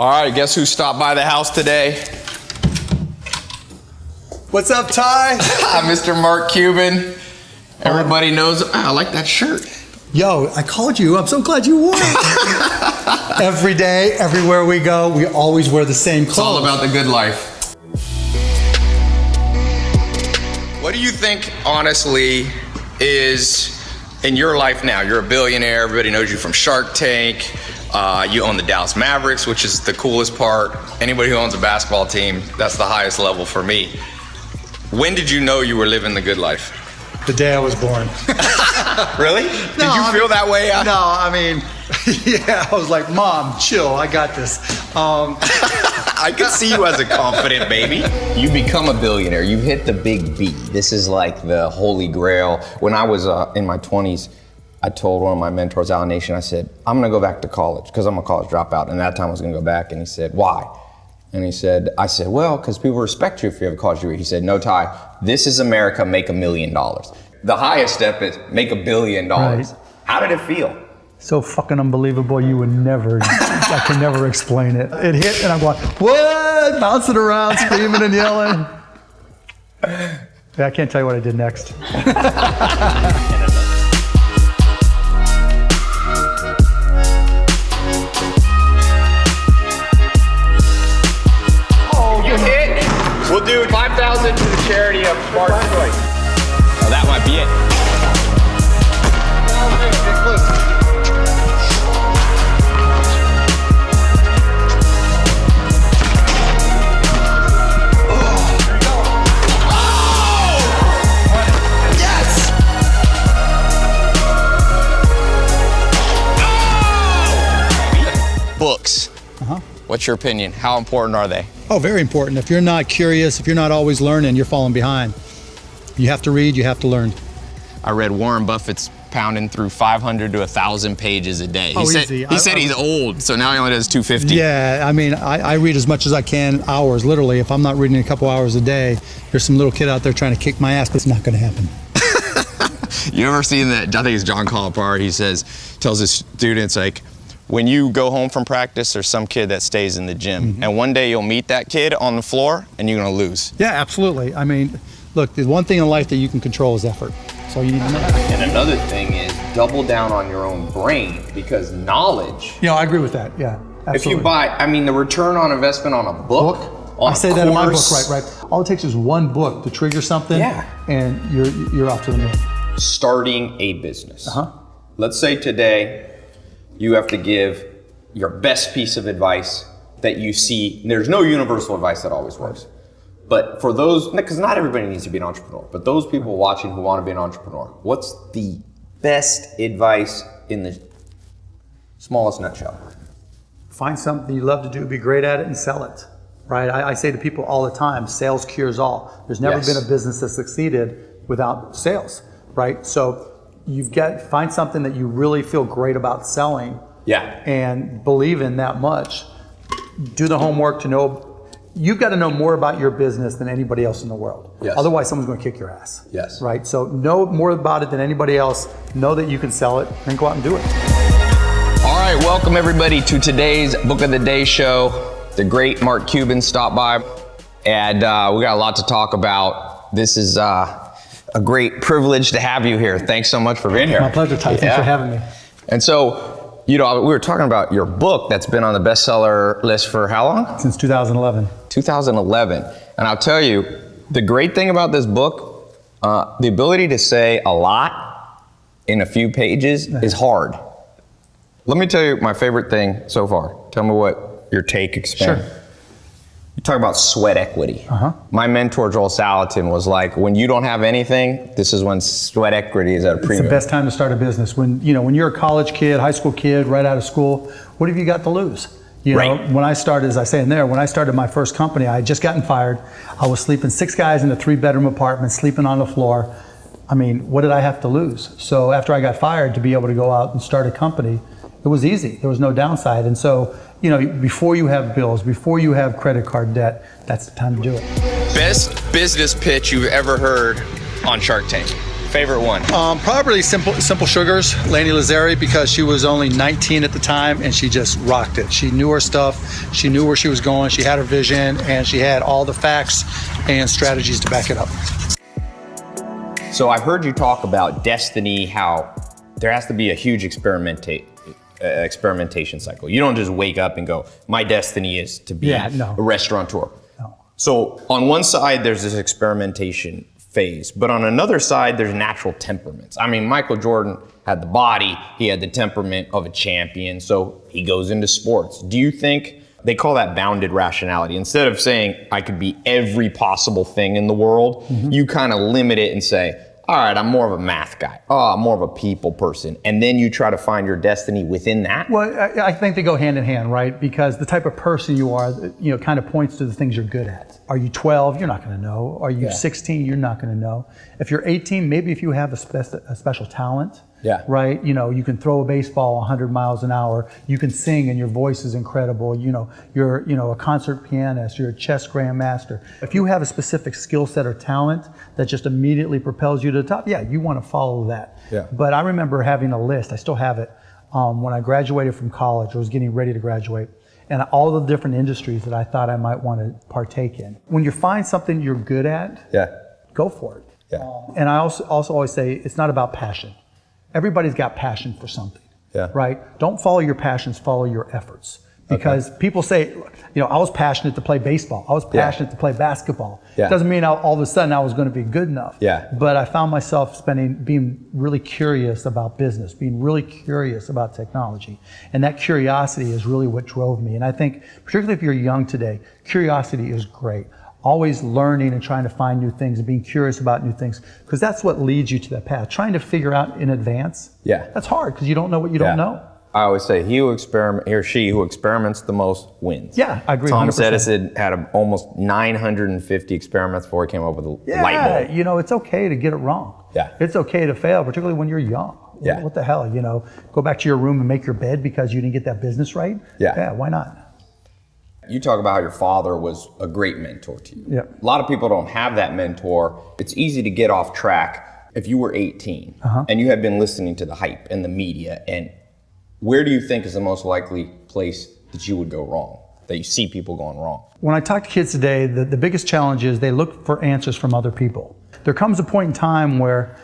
All right, guess who stopped by the house today? What's up, Tai? Mr. Mark Cuban. Everybody knows. I like that shirt. Yo, I called you. I'm so glad you wore it. Every day, everywhere we go, we always wear the same clothes. It's all about the good life. What do you think, honestly, is in your life now? You're a billionaire. Everybody knows you from Shark Tank. You own the Dallas Mavericks, which is the coolest part. Anybody who owns a basketball team, that's the highest level for me. When did you know you were living the good life? The day I was born. Really? Did you feel that way? No, I mean, yeah, I was like, Mom, chill, I got this. I could see you as a confident baby. You become a billionaire, you hit the big B. This is like the holy grail. When I was in my 20s, I told one of my mentors, Al Nation, I said, I'm gonna go back to college because I'm a college dropout. And that time I was gonna go back. And he said, why? And he said, I said, well, because people respect you if you have a college degree. He said, no, Tai, this is America, make $1 million. The highest step is make $1 billion. Right. How did it feel? So fucking unbelievable, you would never, I can never explain it. It hit and I'm going, what? Bouncing around, screaming and yelling. Yeah, I can't tell you what I did next. We'll do 5,000 to the charity of Mark's Choice. Oh, that might be it. Books. What's your opinion? How important are they? Oh, very important. If you're not curious, if you're not always learning, you're falling behind. You have to read, you have to learn. I read Warren Buffett's pounding through 500 to 1,000 pages a day. He said he's old, so now he only does 250. Yeah, I mean, I read as much as I can, hours, literally. If I'm not reading a couple hours a day, there's some little kid out there trying to kick my ass, but it's not gonna happen. You ever seen that, I think it's John Calipari, he tells his students, like, when you go home from practice, there's some kid that stays in the gym. And one day you'll meet that kid on the floor and you're gonna lose. Yeah, absolutely. I mean, look, the one thing in life that you can control is effort. That's all you need to know. And another thing is double down on your own brain, because knowledge. Yeah, I agree with that, yeah. Absolutely. If you buy, I mean, the return on investment on a book, on I say that in my book, right. All it takes is one book to trigger something, and you're off to the moon. Starting a business. Let's say today, you have to give your best piece of advice that you see. There's no universal advice that always works. But for those, because not everybody needs to be an entrepreneur, but those people watching who want to be an entrepreneur, what's the best advice in the smallest nutshell? Find something you love to do, be great at it, and sell it. Right? I say to people all the time, sales cures all. There's never been a business that succeeded without sales, right? So you've got to find something that you really feel great about selling and believe in that much. Do the homework to know. You've got to know more about your business than anybody else in the world. Otherwise, someone's going to kick your ass. Right? So know more about it than anybody else. Know that you can sell it, and go out and do it. All right, welcome everybody to today's Book of the Day show. The great Mark Cuban stopped by, and we got a lot to talk about. This is a great privilege to have you here. Thanks so much for being here. My pleasure, Tai. Thanks for having me. And so, you know, we were talking about your book that's been on the bestseller list for how long? Since 2011. 2011. And I'll tell you, the great thing about this book, the ability to say a lot in a few pages is hard. Let me tell you my favorite thing so far. Tell me what your take expands. Sure. You talk about sweat equity. My mentor, Joel Salatin, was like, when you don't have anything, this is when sweat equity is at a premium. It's the best time to start a business. When you're a college kid, high school kid, right out of school, what have you got to lose? You know, when I started, as I say in there, when I started my first company, I had just gotten fired. I was sleeping 6 guys in a 3-bedroom apartment, sleeping on the floor. I mean, what did I have to lose? So after I got fired, to be able to go out and start a company, it was easy. There was no downside. And so, you know, before you have bills, before you have credit card debt, that's the time to do it. Best business pitch you've ever heard on Shark Tank? Favorite one? Probably Simple Sugars, Lainey Lazari, because she was only 19 at the time and she just rocked it. She knew her stuff, she knew where she was going, she had her vision, and she had all the facts and strategies to back it up. So I've heard you talk about destiny, how there has to be a huge experimentation cycle. You don't just wake up and go, my destiny is to be a restaurateur. No. So on one side, there's this experimentation phase, but on another side, there's natural temperaments. I mean, Michael Jordan had the body, he had the temperament of a champion, so he goes into sports. Do you think they call that bounded rationality? Instead of saying I could be every possible thing in the world, you kind of limit it and say, all right, I'm more of a math guy. Oh, I'm more of a people person. And then you try to find your destiny within that? Well, I think they go hand in hand, right? Because the type of person you are, kind of points to the things you're good at. Are you 12? You're not going to know. Are you 16? You're not going to know. If you're 18, maybe if you have a special talent, right? You can throw a baseball 100 miles an hour. You can sing and your voice is incredible. You're a concert pianist. You're a chess grandmaster. If you have a specific skill set or talent that just immediately propels you to the top, you want to follow that. Yeah. But I remember having a list. I still have it. When I graduated from college, I was getting ready to graduate, and all the different industries that I thought I might want to partake in. When you find something you're good at, go for it. Yeah. And I also always say it's not about passion. Everybody's got passion for something, right? Don't follow your passions, follow your efforts. Because people say, I was passionate to play baseball. I was passionate to play basketball. It doesn't mean all of a sudden I was going to be good enough. But I found myself being really curious about business, being really curious about technology. And that curiosity is really what drove me. And I think, particularly if you're young today, curiosity is great. Always learning and trying to find new things and being curious about new things, because that's what leads you to that path. Trying to figure out in advance, that's hard because you don't know what you don't know. I always say he or she who experiments the most wins. Yeah, I agree. Thomas 100%. Edison had almost 950 experiments before he came up with a light bulb. It's okay to get it wrong. It's okay to fail, particularly when you're young. What the hell, go back to your room and make your bed because you didn't get that business right? Yeah, why not? You talk about how your father was a great mentor to you. A lot of people don't have that mentor. It's easy to get off track. If you were 18 and you had been listening to the hype and the media, and where do you think is the most likely place that you would go wrong, that you see people going wrong? When I talk to kids today, the biggest challenge is they look for answers from other people. There comes a point in time where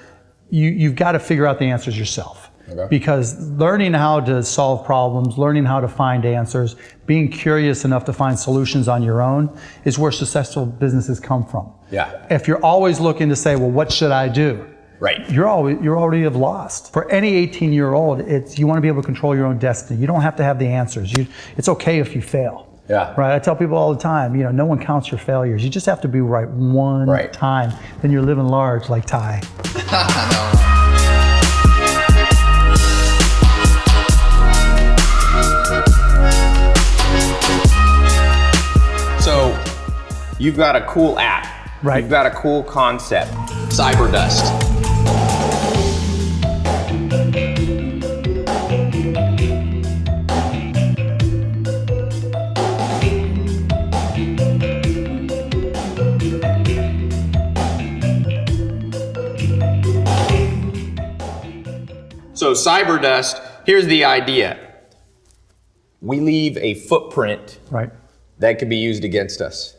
you've got to figure out the answers yourself. Because learning how to solve problems, learning how to find answers, being curious enough to find solutions on your own is where successful businesses come from. If you're always looking to say, well, what should I do? You already have lost. For any 18-year-old, you want to be able to control your own destiny. You don't have to have the answers. It's okay if you fail. Right. I tell people all the time, no one counts your failures. You just have to be right one time. Then you're living large like Tai. So you've got a cool app. You've got a cool concept. Cyberdust. So Cyberdust, here's the idea. We leave a footprint that could be used against us.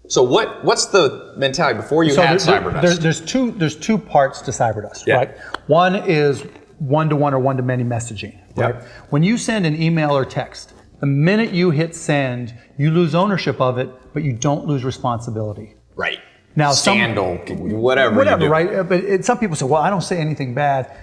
So what's the mentality before you had Cyberdust? There's two parts to Cyberdust, right? One is one-to-one or one-to-many messaging, right? When you send an email or text, the minute you hit send, you lose ownership of it, but you don't lose responsibility. Now, scandal, whatever, right? But some people say, well, I don't say anything bad.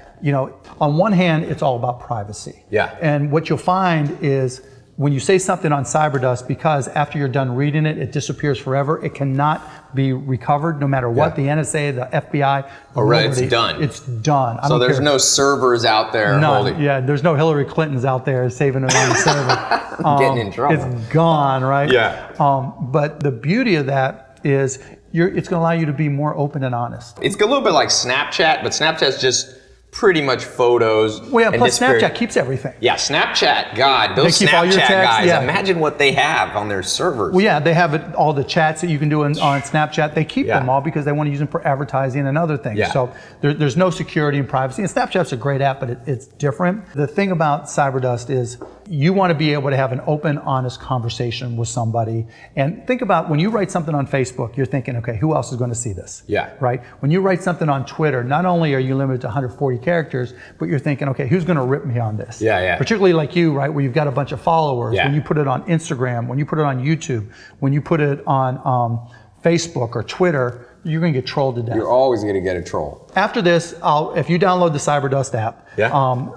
On one hand, it's all about privacy. And what you'll find is when you say something on Cyberdust, because after you're done reading it, it disappears forever. It cannot be recovered no matter what. The NSA, the FBI. It's done. It's done. So there's no servers out there holding. There's no Hillary Clintons out there saving it on the server. Getting in trouble. It's gone, right? But the beauty of that is it's going to allow you to be more open and honest. It's a little bit like Snapchat, but Snapchat's just pretty much photos. Well, yeah, and plus Snapchat keeps everything. Yeah, Snapchat, God, those They keep all your Snapchat texts, guys, yeah. imagine what they have on their servers. Well, yeah, they have all the chats that you can do on Snapchat. They keep them all because they want to use them for advertising and other things. Yeah. So there's no security and privacy. And Snapchat's a great app, but it's different. The thing about Cyberdust is you want to be able to have an open, honest conversation with somebody. And think about when you write something on Facebook, you're thinking, okay, who else is going to see this? Yeah. Right? When you write something on Twitter, not only are you limited to 140 characters, but you're thinking, okay, who's going to rip me on this? Yeah, yeah. Particularly like you, right, where you've got a bunch of followers. Yeah. When you put it on Instagram, when you put it on YouTube, when you put it on Facebook or Twitter, you're going to get trolled to death. You're always going to get a troll. After this, if you download the Cyberdust app,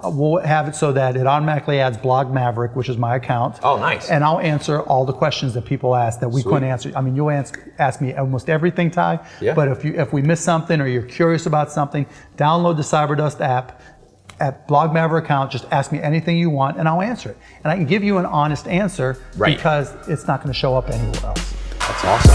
we'll have it so that it automatically adds Blog Maverick, which is my account. Oh, nice. And I'll answer all the questions that people ask that we couldn't answer. I mean, you'll ask me almost everything, Ty. Yeah. But if we miss something or you're curious about something, download the Cyberdust app. At Blog Maverick account, just ask me anything you want and I'll answer it. And I can give you an honest answer because it's not going to show up anywhere else. That's awesome.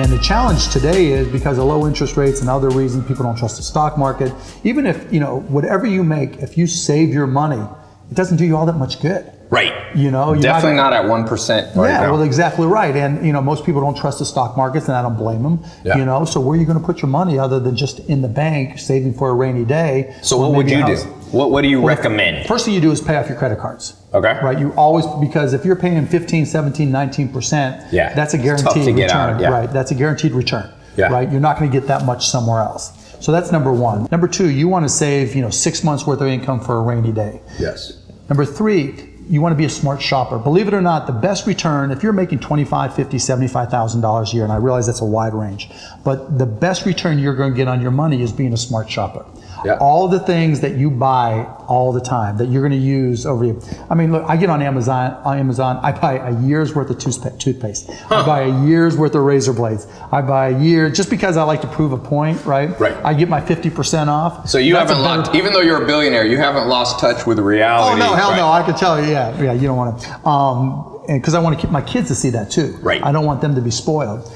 And the challenge today is because of low interest rates and other reasons, people don't trust the stock market. Even if, whatever you make, if you save your money, it doesn't do you all that much good. Right. You're definitely not at 1% right now. Well, exactly right. And most people don't trust the stock markets, and I don't blame them. Yeah. So where are you going to put your money other than just in the bank, saving for a rainy day? So what would you do? What do you recommend? First thing you do is pay off your credit cards. Okay. Right. You always, because if you're paying 15, 17, 19%, that's a guaranteed tough to get return. out, yeah. Right. That's a guaranteed return. Yeah. Right. You're not going to get that much somewhere else. So that's number one. Number two, you want to save 6 months worth of income for a rainy day. Yes. Number three, you want to be a smart shopper. Believe it or not, the best return, if you're making $25,000, $50,000, $75,000 a year, and I realize that's a wide range, but the best return you're going to get on your money is being a smart shopper. Yeah. All the things that you buy all the time that you're going to use over you. I mean, look, I get on Amazon, I buy a year's worth of toothpaste. I buy a year's worth of razor blades. I buy a year, just because I like to prove a point, right? Right. I get my 50% off. So you haven't lost, even though you're a billionaire, you haven't lost touch with reality. Oh, no, hell no, I can tell you, yeah, you don't want to, because I want to keep my kids to see that too. Right. I don't want them to be spoiled.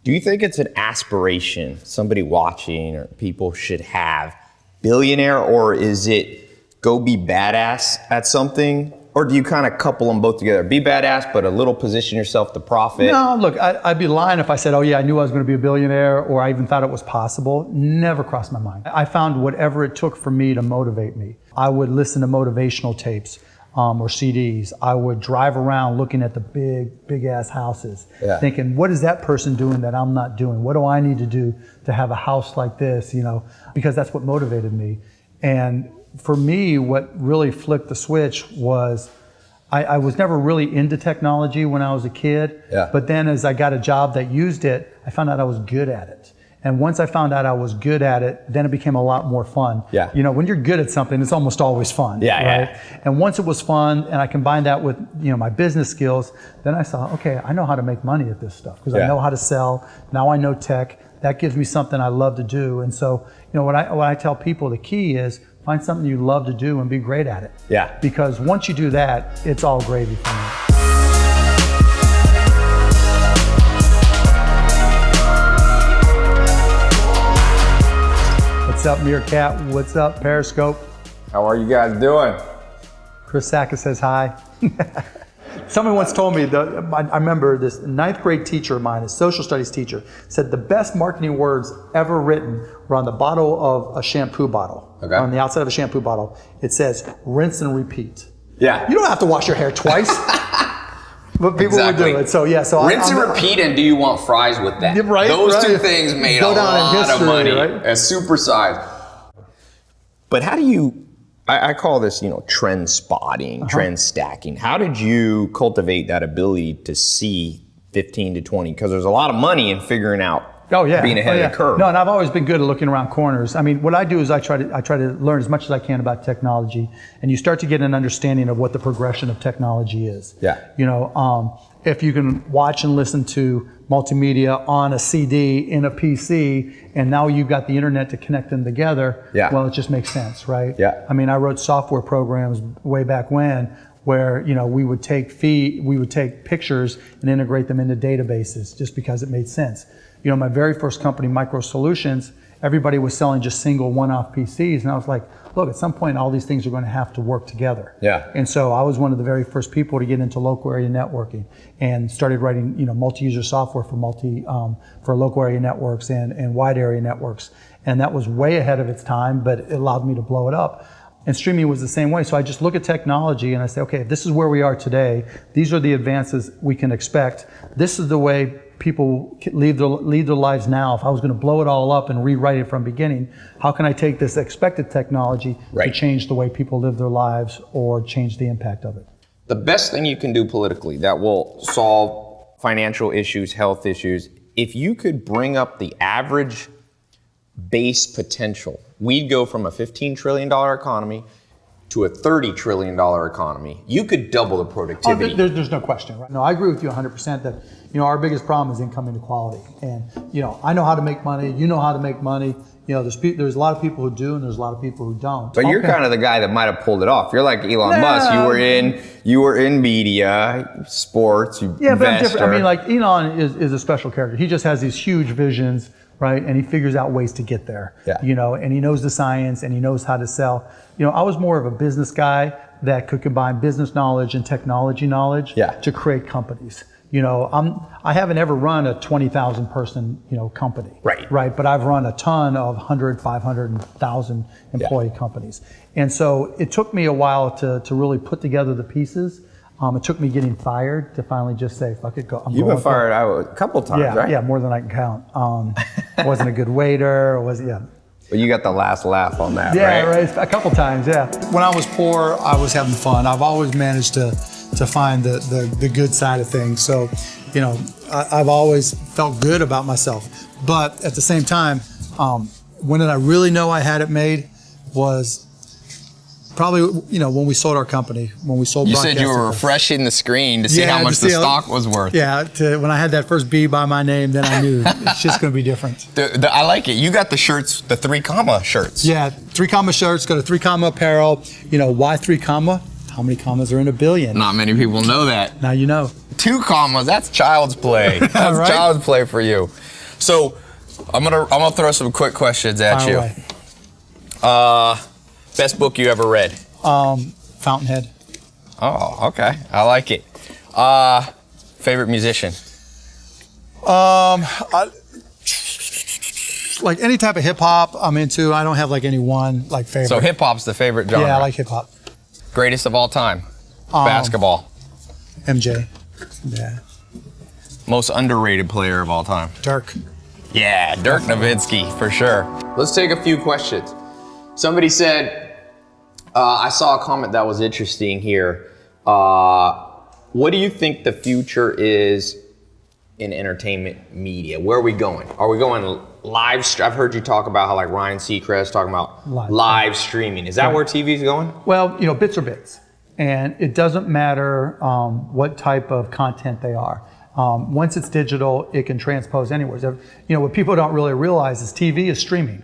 Do you think it's an aspiration somebody watching or people should have? Billionaire, or is it go be badass at something? Or do you kind of couple them both together? Be badass, but a little position yourself to profit? No, look, I'd be lying if I said, oh yeah, I knew I was going to be a billionaire, or I even thought it was possible. Never crossed my mind. I found whatever it took for me to motivate me. I would listen to motivational tapes or CDs. I would drive around looking at the big ass houses, thinking, what is that person doing that I'm not doing? What do I need to do to have a house like this? Because that's what motivated me. And for me, what really flipped the switch was I was never really into technology when I was a kid. Yeah. But then as I got a job that used it, I found out I was good at it. And once I found out I was good at it, then it became a lot more fun. Yeah. When you're good at something, it's almost always fun. Yeah, right? Yeah. And once it was fun, and I combined that with my business skills, then I saw, okay, I know how to make money at this stuff because I know how to sell. Now I know tech. That gives me something I love to do. And so, what I tell people, the key is find something you love to do and be great at it. Yeah. Because once you do that, it's all gravy for me. What's up, Meerkat? What's up, Periscope? How are you guys doing? Chris Sacka says hi. Someone once told me, I remember this 9th grade teacher of mine, a social studies teacher, said the best marketing words ever written were on the bottle of a shampoo bottle. Okay. On the outside of a shampoo bottle. It says, rinse and repeat. Yeah. You don't have to wash your hair twice. But people would do it. So rinse and repeat, and do you want fries with that? Right. Those two things made a lot of money. Right? As supersized. But how do you, I call this, trend spotting, trend stacking. How did you cultivate that ability to see 15 to 20? Because there's a lot of money in figuring out being ahead of the curve. No, and I've always been good at looking around corners. I mean, what I do is I try to learn as much as I can about technology, and you start to get an understanding of what the progression of technology is. Yeah. If you can watch and listen to multimedia on a CD in a PC, and now you've got the internet to connect them together, well, it just makes sense, right? Yeah. I mean, I wrote software programs way back when where, we would take pictures and integrate them into databases just because it made sense. My very first company, Micro Solutions, everybody was selling just single one-off PCs, and I was like, look, at some point all these things are going to have to work together. Yeah. And so I was one of the very first people to get into local area networking and started writing, multi-user software for local area networks and wide area networks. And that was way ahead of its time, but it allowed me to blow it up. And streaming was the same way. So I just look at technology and I say, okay, if this is where we are today, these are the advances we can expect. This is the way people lead their lives now. If I was going to blow it all up and rewrite it from beginning, how can I take this expected technology to change the way people live their lives or change the impact of it? The best thing you can do politically that will solve financial issues, health issues, if you could bring up the average base potential, we'd go from a $15 trillion economy to a $30 trillion economy. You could double the productivity. There's no question. Right? No, I agree with you 100% that our biggest problem is income inequality. And I know how to make money. You know how to make money. There's a lot of people who do, and there's a lot of people who don't. But you're kind of the guy that might have pulled it off. You're like Elon Musk. You were in media, sports, but I'm different. I mean, like Elon is a special character. He just has these huge visions, right? And he figures out ways to get there. Yeah. And he knows the science and he knows how to sell. I was more of a business guy that could combine business knowledge and technology knowledge to create companies. I haven't ever run a 20,000 person, company. Right. But I've run a ton of 100, 500, and 1,000 employee companies. And so it took me a while to really put together the pieces. It took me getting fired to finally just say, fuck it, go. You've been fired a couple times, right? Yeah, more than I can count. Wasn't a good waiter, But you got the last laugh on that, right? A couple times, yeah. When I was poor, I was having fun. I've always managed to find the good side of things. So, I've always felt good about myself. But at the same time, when did I really know I had it made was probably, when we sold our company, when we sold. You said you were refreshing the screen to see how much the stock was worth. Yeah, when I had that first B by my name, then I knew it's just going to be different. I like it. You got the shirts, the 3 comma shirts. Yeah, 3 comma shirts, go to 3 comma apparel. Why 3 comma? How many commas are in a billion? Not many people know that. Now you know. 2 commas, that's child's play. That's right? Child's play for you. So I'm gonna throw some quick questions at you. Away. Best book you ever read? Fountainhead. Oh, okay. I like it. Favorite musician? Like any type of hip hop I'm into. I don't have like any one favorite. So hip hop's the favorite genre? Yeah, I like hip hop. Greatest of all time? Basketball. MJ. Yeah. Most underrated player of all time? Dirk. Yeah, Dirk Nowitzki, for sure. Let's take a few questions. Somebody said, I saw a comment that was interesting here. What do you think the future is in entertainment media? Where are we going? Are we going live? I've heard you talk about how Ryan Seacrest talking about live streaming. Is that where TV's going? Well, bits are bits. And it doesn't matter what type of content they are. Once it's digital, it can transpose anywhere. What people don't really realize is TV is streaming.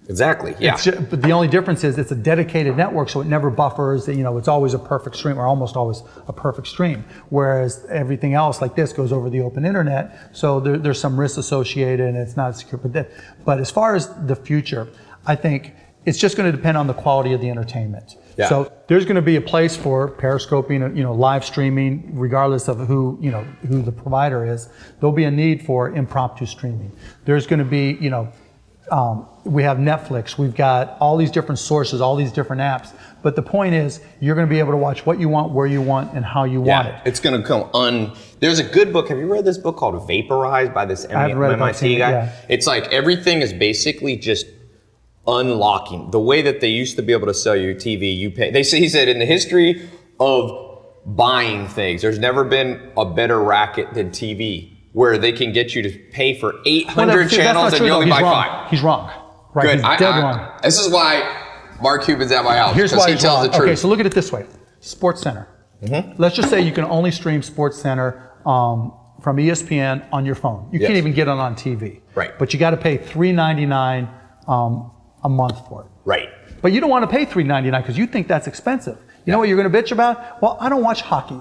Exactly, yeah. But the only difference is it's a dedicated network, so it never buffers. It's always a perfect stream, or almost always a perfect stream. Whereas everything else like this goes over the open internet, so there's some risk associated, and it's not secure. But as far as the future, I think it's just going to depend on the quality of the entertainment. Yeah. So there's going to be a place for periscoping, live streaming, regardless of who the provider is. There'll be a need for impromptu streaming. There's going to be, we have Netflix, we've got all these different sources, all these different apps. But the point is, you're going to be able to watch what you want, where you want, and how you want it. It's going to come There's a good book. Have you read this book called Vaporized by this MIT guy? Yeah. It's like everything is basically just unlocking. The way that they used to be able to sell you TV, you pay. He said in the history of buying things, there's never been a better racket than TV, where they can get you to pay for 800 channels and you only buy 5. He's wrong. Right? Good. He's dead wrong. This is why Mark Cuban's at my house. Here's why he tells the truth. Okay, so look at it this way. SportsCenter. Mm-hmm. Let's just say you can only stream SportsCenter from ESPN on your phone. You can't even get it on TV. Right. But you got to pay $3.99 a month for it. Right. But you don't want to pay $3.99 because you think that's expensive. You know what you're going to bitch about? Well, I don't watch hockey.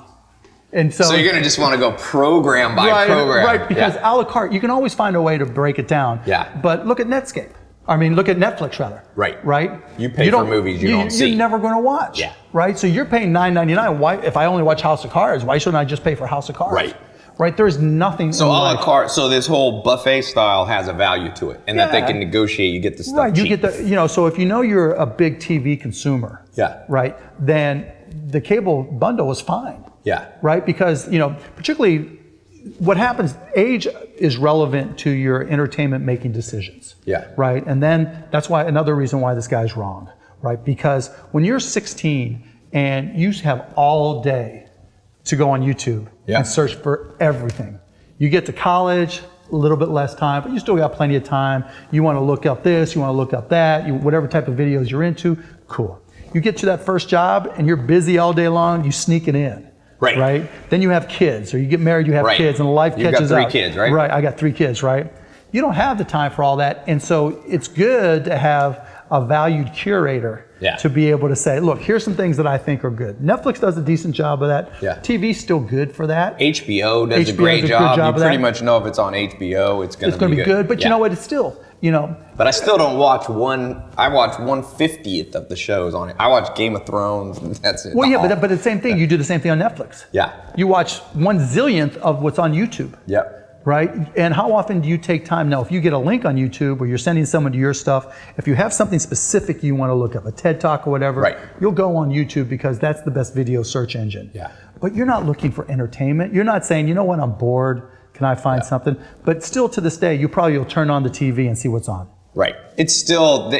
And so you're going to just want to go program by program. Right, because a la carte, you can always find a way to break it down. Yeah. But look at Netscape. Look at Netflix rather. Right. Right? You pay for movies you don't see. You're never going to watch. Yeah. Right? So you're paying $9.99. Why, if I only watch House of Cards, why shouldn't I just pay for House of Cards? Right. Right? There's nothing. So a la carte, so this whole buffet style has a value to it, and that they can negotiate. You get the stuff cheap. You get so if you know you're a big TV consumer, right, then the cable bundle is fine. Yeah. Right? Because, particularly what happens, age is relevant to your entertainment making decisions. Yeah. Right? And then that's why another reason why this guy's wrong, right? Because when you're 16 and you have all day to go on YouTube and search for everything, you get to college, a little bit less time, but you still got plenty of time. You want to look up this, you want to look up that, whatever type of videos you're into, cool. You get to that first job and you're busy all day long, you sneak it in. Right? Then you have kids, or you get married, you have kids, and life catches up. You've got 3 kids, right? Right, I got 3 kids, right? You don't have the time for all that, and so it's good to have a valued curator to be able to say, look, here's some things that I think are good. Netflix does a decent job of that. Yeah. TV's still good for that. HBO does a great job. You pretty much know if it's on HBO, it's going to be good. But you know what? It's still, But I still don't watch I watch 1/50th of the shows on it. I watch Game of Thrones, and that's it. Well, yeah, but the same thing. You do the same thing on Netflix. Yeah. You watch 1/zillionth of what's on YouTube. Yep. Right? And how often do you take time? Now, if you get a link on YouTube or you're sending someone to your stuff, if you have something specific you want to look up, a TED Talk or whatever, you'll go on YouTube because that's the best video search engine. Yeah. But you're not looking for entertainment. You're not saying, you know what, I'm bored. Can I find something? But still to this day, you'll turn on the TV and see what's on. Right. It's still...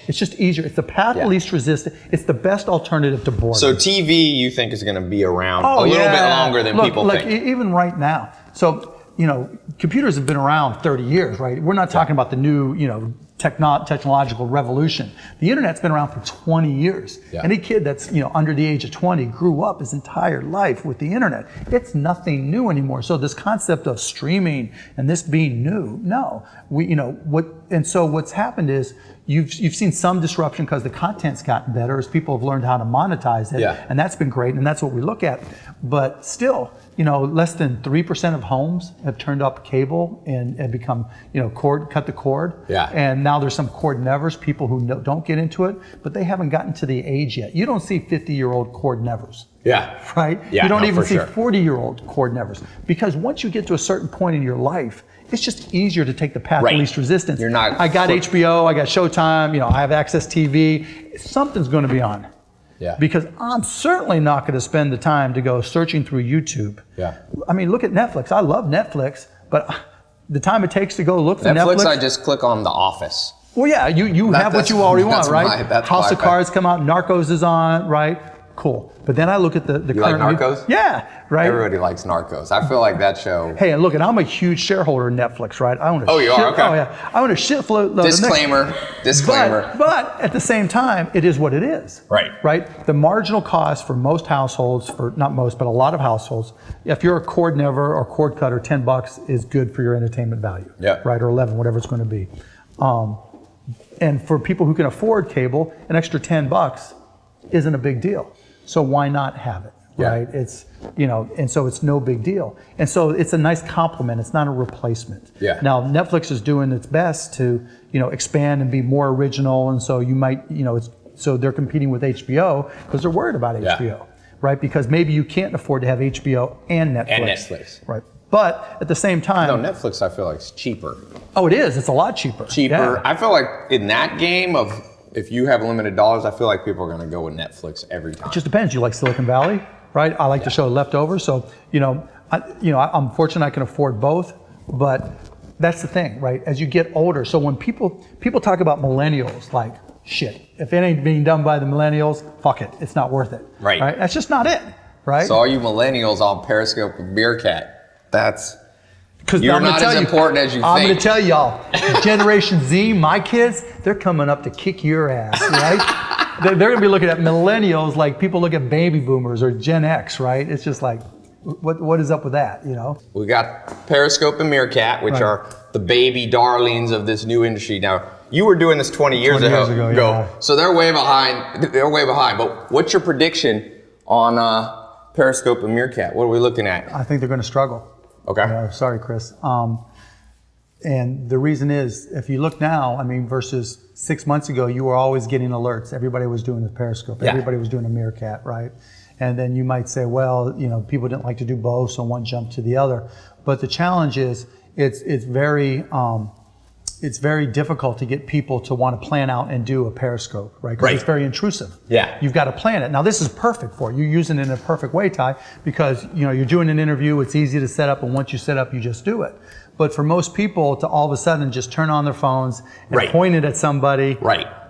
It's just easier. It's the path of least resistance. It's the best alternative to boredom. So TV, you think, is going to be around a little bit longer than people think? Even right now. So, computers have been around 30 years, right? We're not talking about the new, technological revolution. The internet's been around for 20 years. Yeah. Any kid that's, under the age of 20 grew up his entire life with the internet. It's nothing new anymore. So this concept of streaming and this being new, no. So what's happened is you've seen some disruption because the content's gotten better as people have learned how to monetize it. Yeah. And that's been great, and that's what we look at. But still, less than 3% of homes have turned up cable and become, cut the cord. Yeah. And now there's some cord nevers, people who don't get into it, but they haven't gotten to the age yet. You don't see 50-year-old cord nevers. Yeah. Right? Yeah, you don't even see 40-year-old cord nevers. Because once you get to a certain point in your life, it's just easier to take the path of least resistance. You're not. I got HBO, I got Showtime, I have Access TV. Something's going to be on. Yeah. Because I'm certainly not going to spend the time to go searching through YouTube. Yeah. Look at Netflix. I love Netflix, but the time it takes to go look for Netflix. I just click on The Office. Well, yeah, you have what you already want, right? House of Cards come out, Narcos is on, right? Cool. But then I look at the you current... like Narcos? Yeah, right? Everybody likes Narcos. I feel like that show... Hey, and look, I'm a huge shareholder in Netflix, right? I own a you are? Okay. Oh, yeah. I own a shitload. Disclaimer. But at the same time, it is what it is. Right. Right? The marginal cost for most households, not most, but a lot of households, if you're a cord never or cord cutter, $10 is good for your entertainment value. Yeah. Right? Or 11, whatever it's going to be. And for people who can afford cable, an extra $10 isn't a big deal. So why not have it, right? It's, and so it's no big deal. And so it's a nice complement. It's not a replacement. Yeah. Now, Netflix is doing its best to, expand and be more original. And so you might, so they're competing with HBO because they're worried about HBO, right? Because maybe you can't afford to have HBO and Netflix. Right. But at the same time... No, Netflix I feel like is cheaper. Oh, it is. It's a lot cheaper. Yeah. I feel like in that game of... If you have limited dollars, I feel like people are going to go with Netflix every time. It just depends. You like Silicon Valley, right? I like the show Leftovers. So, I'm fortunate I can afford both. But that's the thing, right? As you get older, so when people talk about millennials, like, shit, if it ain't being done by the millennials, fuck it. It's not worth it. Right. That's just not it, right? So all you millennials on Periscope with Beercat, you're not as important as you think. I'm going to tell y'all, Generation Z, my kids, they're coming up to kick your ass, right? They're going to be looking at millennials like people look at baby boomers or Gen X, right? It's just like, what is up with that, We got Periscope and Meerkat, which are the baby darlings of this new industry. Now, you were doing this 20 years ago. Yeah. So they're way behind. But what's your prediction? on Periscope and Meerkat? What are we looking at? I think they're going to struggle. Okay. Sorry, Chris. And the reason is, if you look now, I mean, versus 6 months ago, you were always getting alerts. Everybody was doing a Periscope. Yeah. Everybody was doing a Meerkat, right? And then you might say, well, you know, people didn't like to do both, so one jumped to the other. But the challenge is, it's very difficult to get people to want to plan out and do a Periscope, right? Because it's very intrusive. Yeah. You've got to plan it. Now, this is perfect for you. You're using it in a perfect way, Tai, because, you know, you're doing an interview. It's easy to set up, and once you set up, you just do it. But for most people to all of a sudden just turn on their phones and point it at somebody,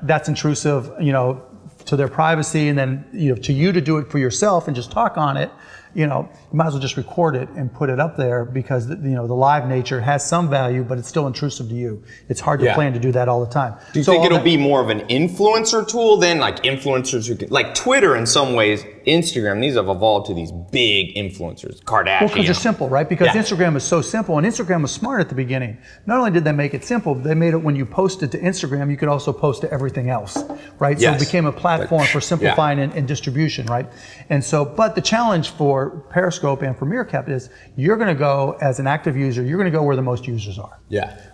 that's intrusive, you know, to their privacy, and then, you know, to you to do it for yourself and just talk on it, you know, you might as well just record it and put it up there, because, you know, the live nature has some value, but it's still intrusive to you. It's hard to plan to do that all the time. Do you think it'll be more of an influencer tool than, like, influencers who can, like Twitter in some ways, Instagram, these have evolved to these big influencers, Kardashian. Well, because they're simple, right? Because Instagram is so simple, and Instagram was smart at the beginning. Not only did they make it simple, they made it when you posted to Instagram, you could also post to everything else, right? So it became a platform for simplifying and distribution, right? And so, but the challenge for Periscope and for Meerkat is, you're going to go as an active user, you're going to go where the most users are.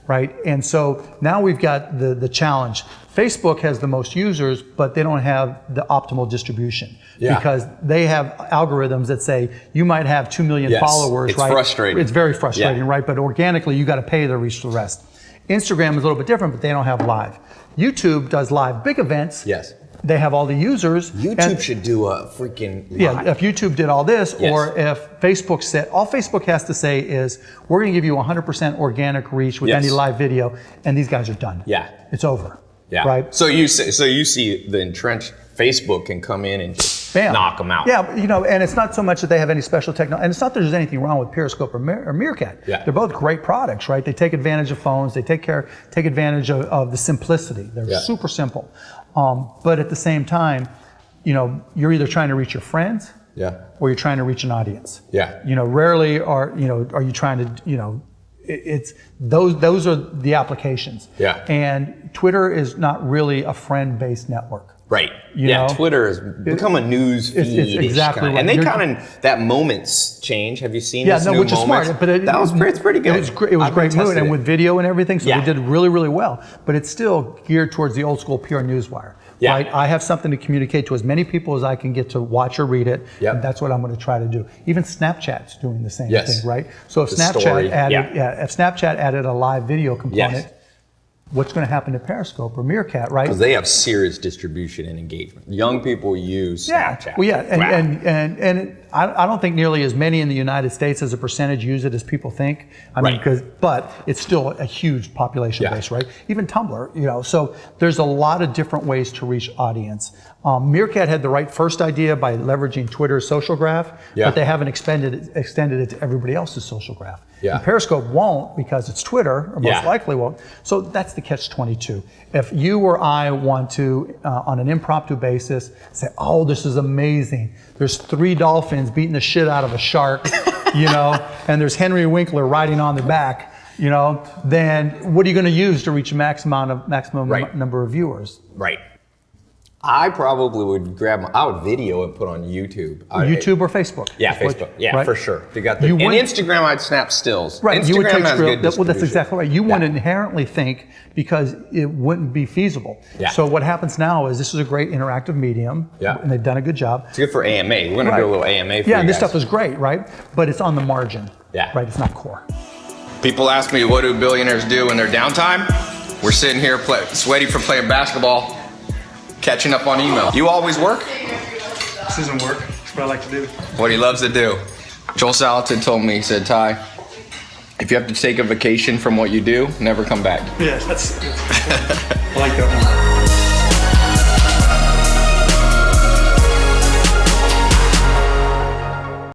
Right? And so now we've got the challenge. Facebook has the most users, but they don't have the optimal distribution. Because they have algorithms that say you might have 2 million followers, it's frustrating. It's very frustrating, right? But organically, you got to pay to reach the rest. Instagram is a little bit different, but they don't have live. YouTube does live big events. They have all the users. YouTube should do a freaking live. If YouTube did all this, or if Facebook said, all Facebook has to say is, we're going to give you 100% organic reach with any live video, and these guys are done. It's over. Right? So you see the entrenched Facebook can come in and just knock them out. You know, and it's not so much that they have any special technology, and it's not that there's anything wrong with Periscope or Meerkat. They're both great products, right? They take advantage of phones. They take advantage of the simplicity. They're super simple. But at the same time, you know, you're either trying to reach your friends, or you're trying to reach an audience. You know, rarely are you trying to, you know, it's those are the applications. And Twitter is not really a friend-based network. You know? Twitter has become a news feed. It's exactly right. And they kind of, that moments change. Have you seen this new which is Moments? smart. But it's pretty good. It was great mood, and with video and everything, so we did really, really well. But it's still geared towards the old school PR newswire. Right? I have something to communicate to as many people as I can get to watch or read it, and that's what I'm going to try to do. Even Snapchat's doing the same thing, right? So if Snapchat added a live video component, what's going to happen to Periscope or Meerkat, right? Because they have serious distribution and engagement. Young people use Snapchat. And I don't think nearly as many in the United States as a percentage use it as people think. I mean, but it's still a huge population base, right? Even Tumblr, you know. So there's a lot of different ways to reach audience. Meerkat had the right first idea by leveraging Twitter's social graph, but they haven't extended it to everybody else's social graph. And Periscope won't, because it's Twitter, or most likely won't. So that's the catch-22. If you or I want to, on an impromptu basis, say, oh, this is amazing. There's 3 dolphins beating the shit out of a shark, you know, and there's Henry Winkler riding on their back, you know, then what are you going to use to reach a maximum number of viewers? I probably would I would video and put on YouTube. YouTube or Facebook? Facebook. For sure. You got and Instagram, I'd snap stills. Instagram you would take has good distribution. Well, that's exactly right. You wouldn't inherently think, because it wouldn't be feasible. So what happens now is, this is a great interactive medium, and they've done a good job. It's good for AMA. We're going to do a little AMA for you and this guys. stuff is great, right? But it's on the margin. Right? It's not core. People ask me, what do billionaires do in their downtime? We're sitting here sweaty from playing basketball, catching up on email. You always work? This isn't work. It's what I like to do. What he loves to do. Joel Salatin told me, he said, Tai, if you have to take a vacation from what you do, never come back. Yes, that's I like that one.